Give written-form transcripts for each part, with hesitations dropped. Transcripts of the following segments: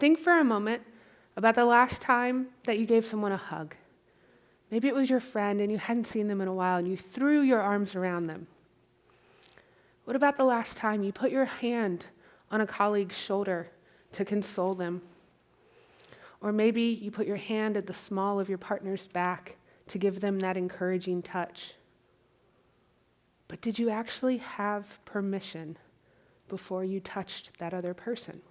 Think for a moment about the last time that you gave someone a hug. Maybe it was your friend and you hadn't seen them in a while and you threw your arms around them. What about the last time you put your hand on a colleague's shoulder to console them? Or maybe you put your hand at the small of your partner's back to give them that encouraging touch. But did you actually have permission before you touched that other person?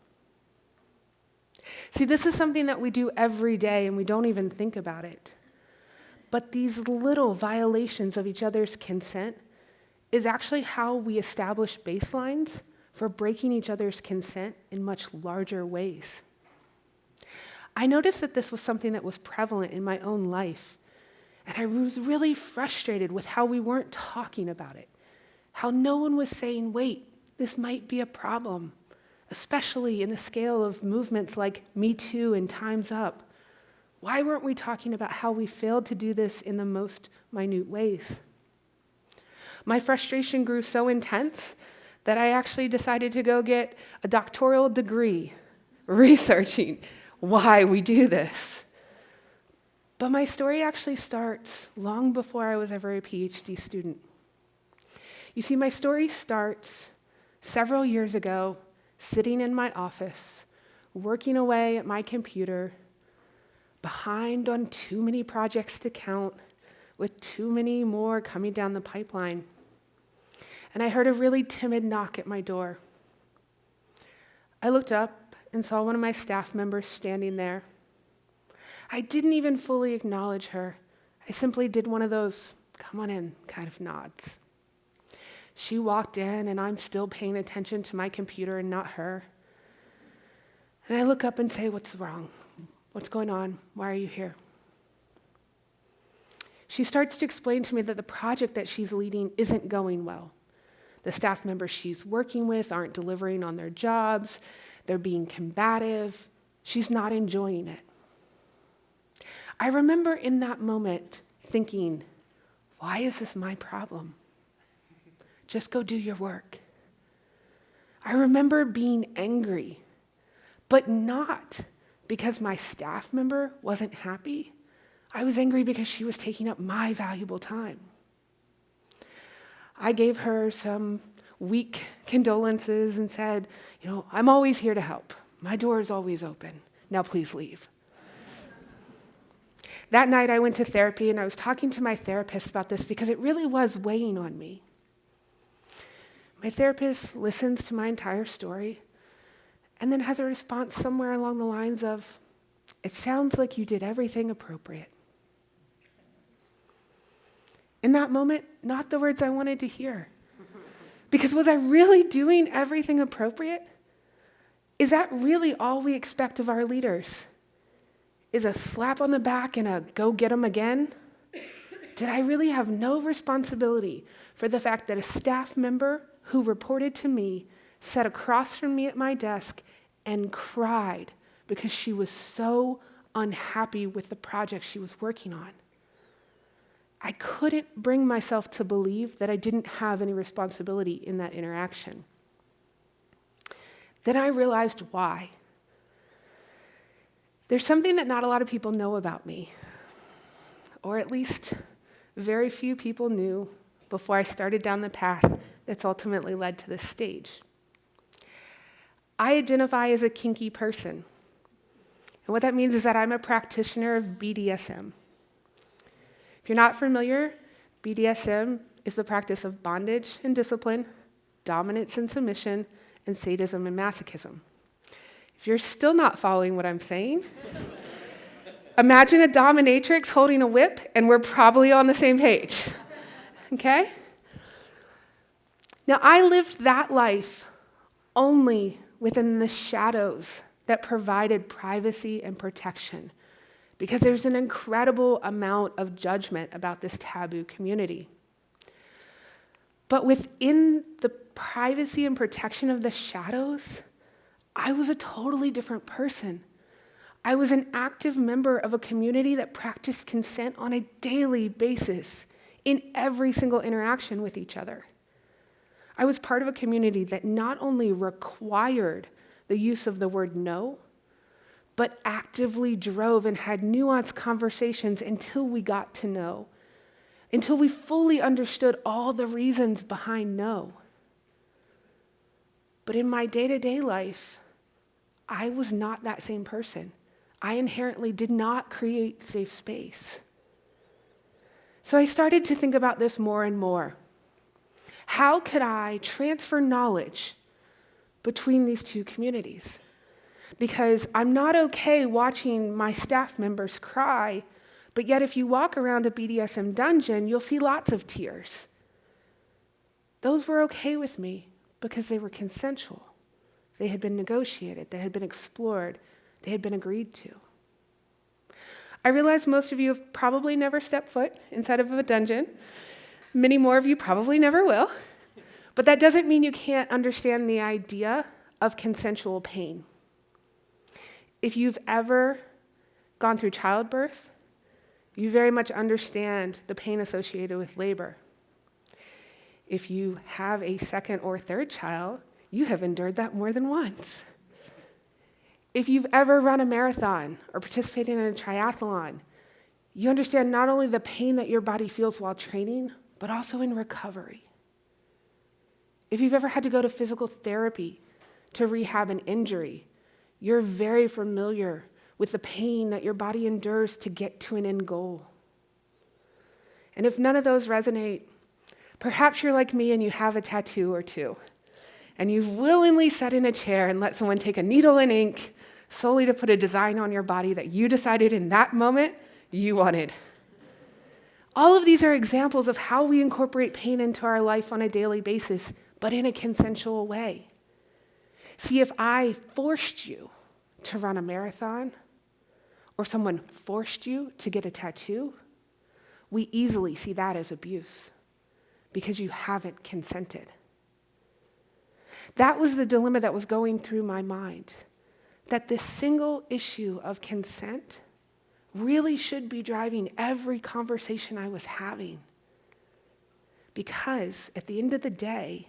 See, this is something that we do every day and we don't even think about it. But these little violations of each other's consent is actually how we establish baselines for breaking each other's consent in much larger ways. I noticed that this was something that was prevalent in my own life, and I was really frustrated with how we weren't talking about it, how no one was saying, wait, this might be a problem, especially in the scale of movements like Me Too and Time's Up. Why weren't we talking about how we failed to do this in the most minute ways? My frustration grew so intense that I actually decided to go get a doctoral degree researching why we do this. But my story actually starts long before I was ever a Ph.D. student. You see, my story starts several years ago, sitting in my office, working away at my computer, behind on too many projects to count, with too many more coming down the pipeline. And I heard a really timid knock at my door. I looked up and saw one of my staff members standing there. I didn't even fully acknowledge her. I simply did one of those, come on in, kind of nods. She walked in, and I'm still paying attention to my computer and not her. And I look up and say, what's wrong? What's going on? Why are you here? She starts to explain to me that the project that she's leading isn't going well. The staff members she's working with aren't delivering on their jobs. They're being combative. She's not enjoying it. I remember in that moment thinking, why is this my problem? Just go do your work. I remember being angry, but not because my staff member wasn't happy. I was angry because she was taking up my valuable time. I gave her some weak condolences and said, I'm always here to help. My door is always open. Now please leave. That night I went to therapy and I was talking to my therapist about this because it really was weighing on me. My therapist listens to my entire story and then has a response somewhere along the lines of, it sounds like you did everything appropriate. In that moment, not the words I wanted to hear. Because was I really doing everything appropriate? Is that really all we expect of our leaders? Is a slap on the back and a go get 'em again? Did I really have no responsibility for the fact that a staff member who reported to me sat across from me at my desk and cried because she was so unhappy with the project she was working on? I couldn't bring myself to believe that I didn't have any responsibility in that interaction. Then I realized why. There's something that not a lot of people know about me, or at least very few people knew before I started down the path that's ultimately led to this stage. I identify as a kinky person. And what that means is that I'm a practitioner of BDSM. If you're not familiar, BDSM is the practice of bondage and discipline, dominance and submission, and sadism and masochism. If you're still not following what I'm saying, imagine a dominatrix holding a whip, and we're probably on the same page, okay? Now, I lived that life only within the shadows that provided privacy and protection, because there's an incredible amount of judgment about this taboo community. But within the privacy and protection of the shadows, I was a totally different person. I was an active member of a community that practiced consent on a daily basis in every single interaction with each other. I was part of a community that not only required the use of the word no, but actively drove and had nuanced conversations until we got to know, until we fully understood all the reasons behind no. But in my day-to-day life, I was not that same person. I inherently did not create safe space. So I started to think about this more and more. How could I transfer knowledge between these two communities? Because I'm not okay watching my staff members cry, but yet if you walk around a BDSM dungeon, you'll see lots of tears. Those were okay with me because they were consensual. They had been negotiated, they had been explored, they had been agreed to. I realize most of you have probably never stepped foot inside of a dungeon. Many more of you probably never will. But that doesn't mean you can't understand the idea of consensual pain. If you've ever gone through childbirth, you very much understand the pain associated with labor. If you have a second or third child, you have endured that more than once. If you've ever run a marathon or participated in a triathlon, you understand not only the pain that your body feels while training, but also in recovery. If you've ever had to go to physical therapy to rehab an injury, you're very familiar with the pain that your body endures to get to an end goal. And if none of those resonate, perhaps you're like me and you have a tattoo or two, and you've willingly sat in a chair and let someone take a needle and ink solely to put a design on your body that you decided in that moment you wanted. All of these are examples of how we incorporate pain into our life on a daily basis, but in a consensual way. See, if I forced you to run a marathon, or someone forced you to get a tattoo, we easily see that as abuse because you haven't consented. That was the dilemma that was going through my mind, that this single issue of consent really should be driving every conversation I was having. Because at the end of the day,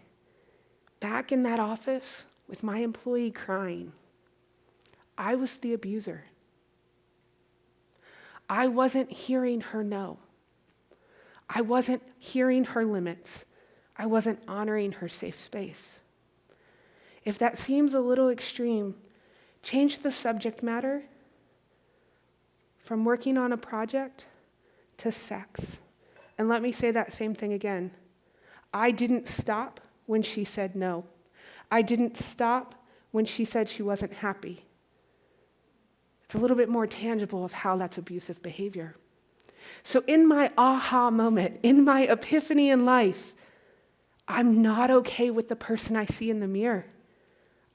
back in that office with my employee crying, I was the abuser. I wasn't hearing her no. I wasn't hearing her limits. I wasn't honoring her safe space. If that seems a little extreme, change the subject matter from working on a project to sex. And let me say that same thing again. I didn't stop when she said no. I didn't stop when she said she wasn't happy. It's a little bit more tangible of how that's abusive behavior. So in my aha moment, in my epiphany in life, I'm not okay with the person I see in the mirror.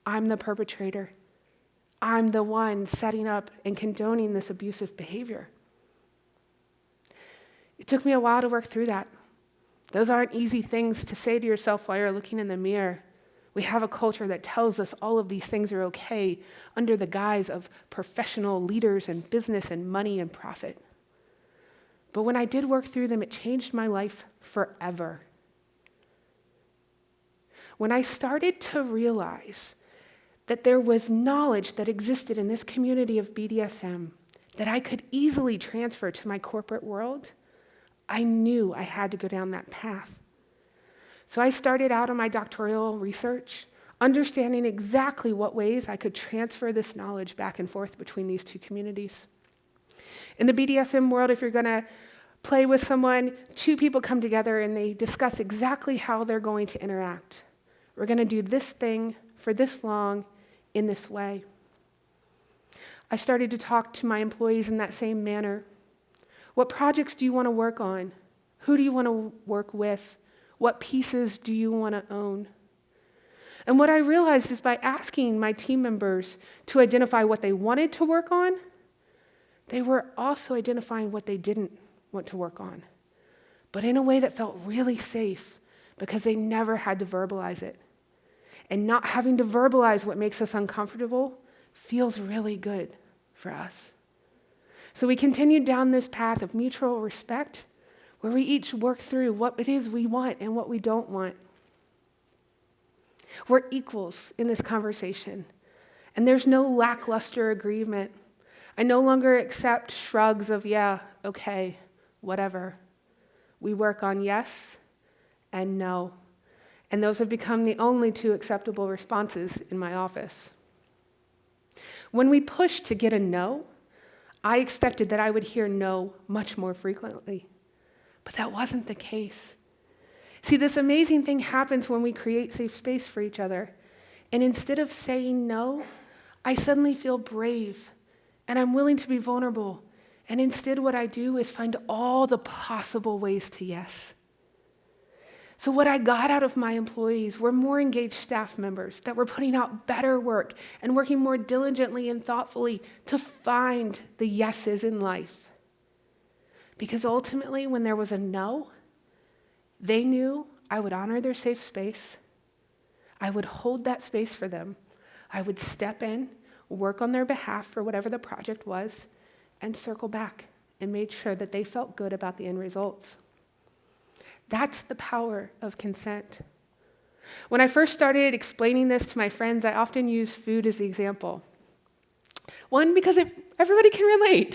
I'm the perpetrator. I'm the one setting up and condoning this abusive behavior. It took me a while to work through that. Those aren't easy things to say to yourself while you're looking in the mirror. We have a culture that tells us all of these things are okay under the guise of professional leaders and business and money and profit. But when I did work through them, it changed my life forever. When I started to realize that there was knowledge that existed in this community of BDSM that I could easily transfer to my corporate world, I knew I had to go down that path. So I started out on my doctoral research, understanding exactly what ways I could transfer this knowledge back and forth between these two communities. In the BDSM world, if you're going to play with someone, two people come together and they discuss exactly how they're going to interact. We're going to do this thing for this long in this way. I started to talk to my employees in that same manner. What projects do you want to work on? Who do you want to work with? What pieces do you want to own? And what I realized is by asking my team members to identify what they wanted to work on, they were also identifying what they didn't want to work on, but in a way that felt really safe because they never had to verbalize it. And not having to verbalize what makes us uncomfortable feels really good for us. So we continued down this path of mutual respect where we each work through what it is we want and what we don't want. We're equals in this conversation. And there's no lackluster agreement. I no longer accept shrugs of, yeah, okay, whatever. We work on yes and no. And those have become the only two acceptable responses in my office. When we pushed to get a no, I expected that I would hear no much more frequently. But that wasn't the case. See, this amazing thing happens when we create safe space for each other. And instead of saying no, I suddenly feel brave and I'm willing to be vulnerable. And instead what I do is find all the possible ways to yes. So what I got out of my employees were more engaged staff members that were putting out better work and working more diligently and thoughtfully to find the yeses in life. Because ultimately, when there was a no, they knew I would honor their safe space. I would hold that space for them. I would step in, work on their behalf for whatever the project was, and circle back and made sure that they felt good about the end results. That's the power of consent. When I first started explaining this to my friends, I often use food as the example. One, because everybody can relate,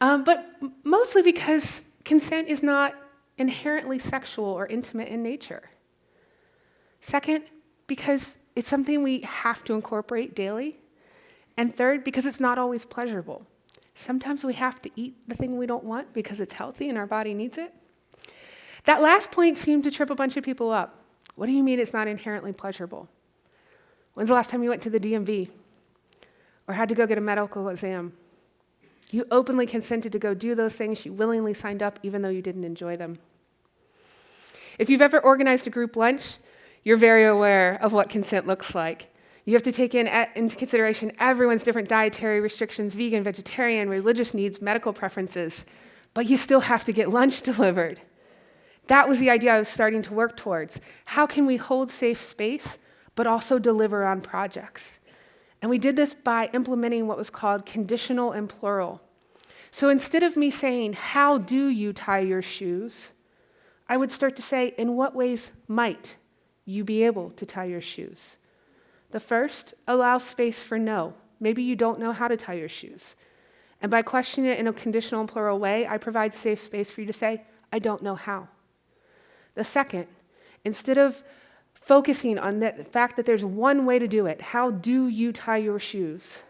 but mostly because consent is not inherently sexual or intimate in nature. Second, because it's something we have to incorporate daily. And third, because it's not always pleasurable. Sometimes we have to eat the thing we don't want because it's healthy and our body needs it. That last point seemed to trip a bunch of people up. What do you mean it's not inherently pleasurable? When's the last time you went to the DMV or had to go get a medical exam? You openly consented to go do those things. You willingly signed up even though you didn't enjoy them. If you've ever organized a group lunch, you're very aware of what consent looks like. You have to take into consideration everyone's different dietary restrictions, vegan, vegetarian, religious needs, medical preferences, but you still have to get lunch delivered. That was the idea I was starting to work towards. How can we hold safe space, but also deliver on projects? And we did this by implementing what was called conditional and plural. So instead of me saying, how do you tie your shoes? I would start to say, in what ways might you be able to tie your shoes? The first allows space for no. Maybe you don't know how to tie your shoes. And by questioning it in a conditional and plural way, I provide safe space for you to say, I don't know how. The second, instead of focusing on the fact that there's one way to do it, how do you tie your shoes?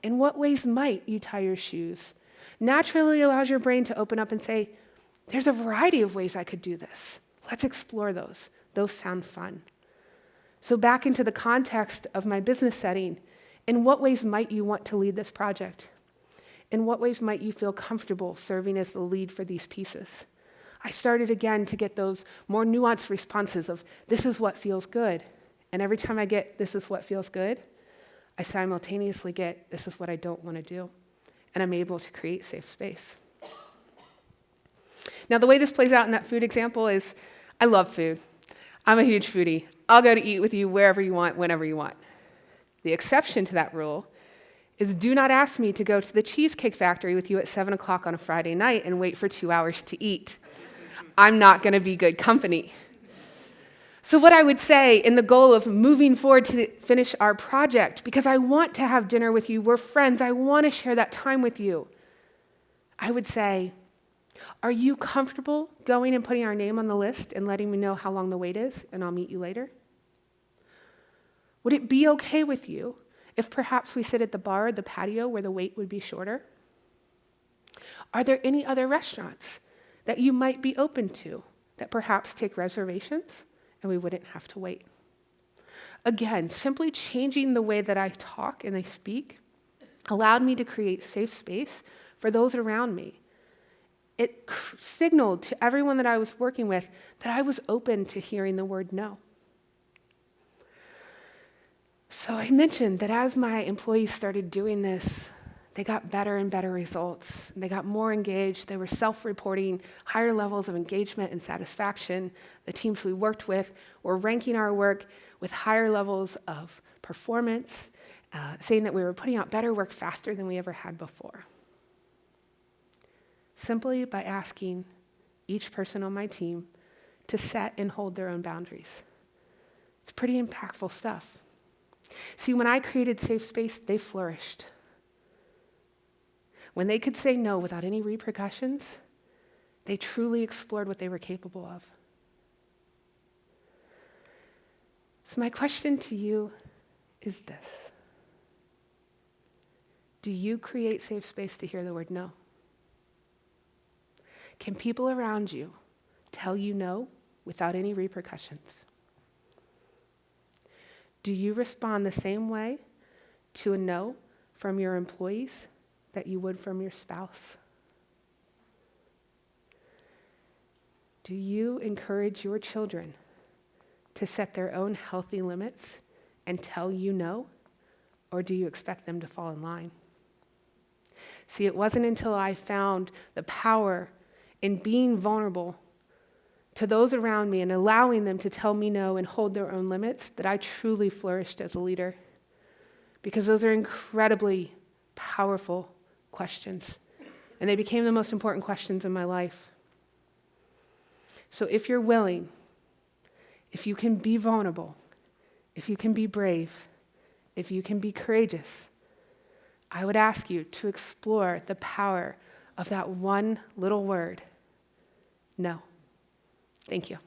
In what ways might you tie your shoes? Naturally allows your brain to open up and say, there's a variety of ways I could do this. Let's explore those. Those sound fun. So back into the context of my business setting, in what ways might you want to lead this project? In what ways might you feel comfortable serving as the lead for these pieces? I started again to get those more nuanced responses of, this is what feels good. And every time I get, this is what feels good, I simultaneously get, this is what I don't want to do. And I'm able to create safe space. Now, the way this plays out in that food example is, I love food. I'm a huge foodie. I'll go to eat with you wherever you want, whenever you want. The exception to that rule is do not ask me to go to the Cheesecake Factory with you at 7 o'clock on a Friday night and wait for 2 hours to eat. I'm not going to be good company. So what I would say in the goal of moving forward to finish our project, because I want to have dinner with you, we're friends, I want to share that time with you, I would say, are you comfortable going and putting our name on the list and letting me know how long the wait is, and I'll meet you later? Would it be okay with you if perhaps we sit at the bar or the patio where the wait would be shorter? Are there any other restaurants that you might be open to that perhaps take reservations and we wouldn't have to wait? Again, simply changing the way that I talk and I speak allowed me to create safe space for those around me. It signaled to everyone that I was working with that I was open to hearing the word no. So I mentioned that as my employees started doing this, they got better and better results. They got more engaged. They were self-reporting higher levels of engagement and satisfaction. The teams we worked with were ranking our work with higher levels of performance, saying that we were putting out better work faster than we ever had before. Simply by asking each person on my team to set and hold their own boundaries. It's pretty impactful stuff. See, when I created safe space, they flourished. When they could say no without any repercussions, they truly explored what they were capable of. So my question to you is this. Do you create safe space to hear the word no? Can people around you tell you no without any repercussions? Do you respond the same way to a no from your employees that you would from your spouse? Do you encourage your children to set their own healthy limits and tell you no, or do you expect them to fall in line? See, it wasn't until I found the power in being vulnerable to those around me and allowing them to tell me no and hold their own limits that I truly flourished as a leader. Because those are incredibly powerful questions, and they became the most important questions in my life. So if you're willing, if you can be vulnerable, if you can be brave, if you can be courageous, I would ask you to explore the power of that one little word, no. Thank you.